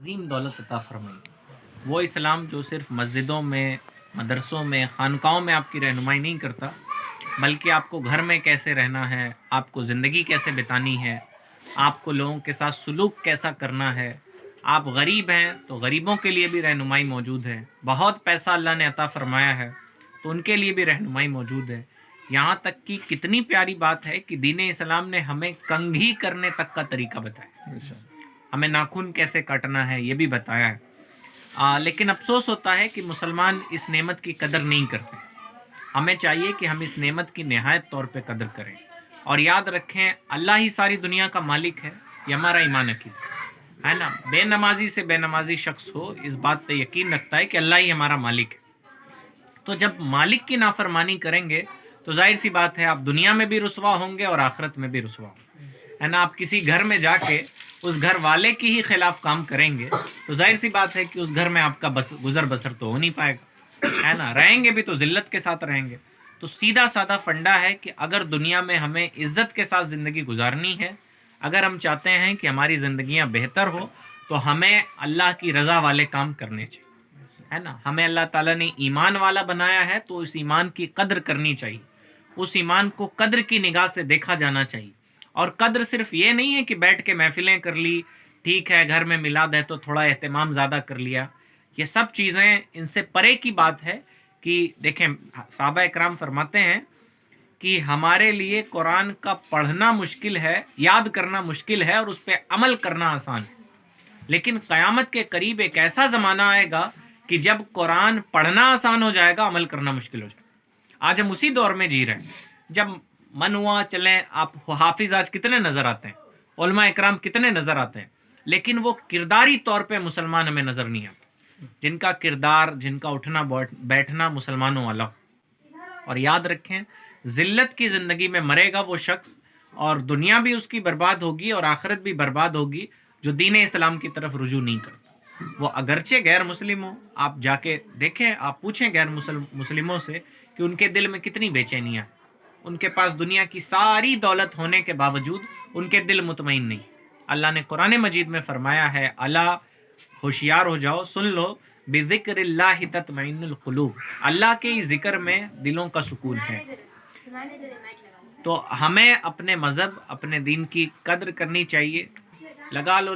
عظیم دولت عطا فرمائی، وہ اسلام جو صرف مسجدوں میں، مدرسوں میں، خانقاہوں میں آپ کی رہنمائی نہیں کرتا، بلکہ آپ کو گھر میں کیسے رہنا ہے، آپ کو زندگی کیسے بتانی ہے، آپ کو لوگوں کے ساتھ سلوک کیسا کرنا ہے۔ آپ غریب ہیں تو غریبوں کے لیے بھی رہنمائی موجود ہے، بہت پیسہ اللہ نے عطا فرمایا ہے تو ان کے لیے بھی رہنمائی موجود ہے۔ یہاں تک کہ کتنی پیاری بات ہے کہ دین اسلام نے ہمیں کنگھی کرنے تک کا طریقہ بتایا، ہمیں ناخن کیسے کاٹنا ہے یہ بھی بتایا ہے۔ لیکن افسوس ہوتا ہے کہ مسلمان اس نعمت کی قدر نہیں کرتے۔ ہمیں چاہیے کہ ہم اس نعمت کی نہایت طور پہ قدر کریں اور یاد رکھیں اللہ ہی ساری دنیا کا مالک ہے، یہ ہمارا ایمان عقیدہ ہے نا۔ بے نمازی سے بے نمازی شخص ہو اس بات پہ یقین رکھتا ہے کہ اللہ ہی ہمارا مالک ہے، تو جب مالک کی نافرمانی کریں گے تو ظاہر سی بات ہے آپ دنیا میں بھی رسوا ہوں گے اور آخرت میں بھی رسوا ہوں گے، ہے نا۔ آپ کسی گھر میں جا کے اس گھر والے کی ہی خلاف کام کریں گے تو ظاہر سی بات ہے کہ اس گھر میں آپ کا گزر بسر تو ہو نہیں پائے گا، ہے نا۔ رہیں گے بھی تو ذلت کے ساتھ رہیں گے۔ تو سیدھا سادہ فنڈا ہے کہ اگر دنیا میں ہمیں عزت کے ساتھ زندگی گزارنی ہے، اگر ہم چاہتے ہیں کہ ہماری زندگیاں بہتر ہو تو ہمیں اللہ کی رضا والے کام کرنے چاہیے، ہے نا۔ ہمیں اللہ تعالیٰ نے ایمان والا بنایا ہے تو اس ایمان کی قدر کرنی چاہیے، اس ایمان کو قدر کی نگاہ سے دیکھا جانا چاہیے۔ اور قدر صرف یہ نہیں ہے کہ بیٹھ کے محفلیں کر لی، ٹھیک ہے گھر میں میلاد ہے تو تھوڑا اہتمام زیادہ کر لیا، یہ سب چیزیں ان سے پرے کی بات ہے۔ کہ دیکھیں صحابہ اکرام فرماتے ہیں کہ ہمارے لیے قرآن کا پڑھنا مشکل ہے، یاد کرنا مشکل ہے اور اس پہ عمل کرنا آسان ہے، لیکن قیامت کے قریب ایک ایسا زمانہ آئے گا کہ جب قرآن پڑھنا آسان ہو جائے گا، عمل کرنا مشکل ہو جائے گا۔ آج ہم اسی دور میں جی رہے ہیں، جب من ہوا چلیں آپ حافظ آج کتنے نظر آتے ہیں، علماء اکرام کتنے نظر آتے ہیں، لیکن وہ کرداری طور پہ مسلمان ہمیں نظر نہیں آتے، جن کا کردار، جن کا اٹھنا بیٹھنا مسلمانوں والا ہو۔ اور یاد رکھیں ذلت کی زندگی میں مرے گا وہ شخص، اور دنیا بھی اس کی برباد ہوگی اور آخرت بھی برباد ہوگی، جو دین اسلام کی طرف رجوع نہیں کرتا۔ وہ اگرچہ غیر مسلم ہو، آپ جا کے دیکھیں، آپ پوچھیں غیر مسلموں سے کہ ان کے دل میں کتنی بے چینیاں، ان کے پاس دنیا کی ساری دولت ہونے کے باوجود ان کے دل مطمئن نہیں۔ اللہ نے قرآن مجید میں فرمایا ہے، اللہ ہوشیار ہو جاؤ، سن لو، بذکر اللہ تطمئن القلوب، اللہ کے ذکر میں دلوں کا سکون ہے۔ تو ہمیں اپنے مذہب، اپنے دین کی قدر کرنی چاہیے۔ لگا لو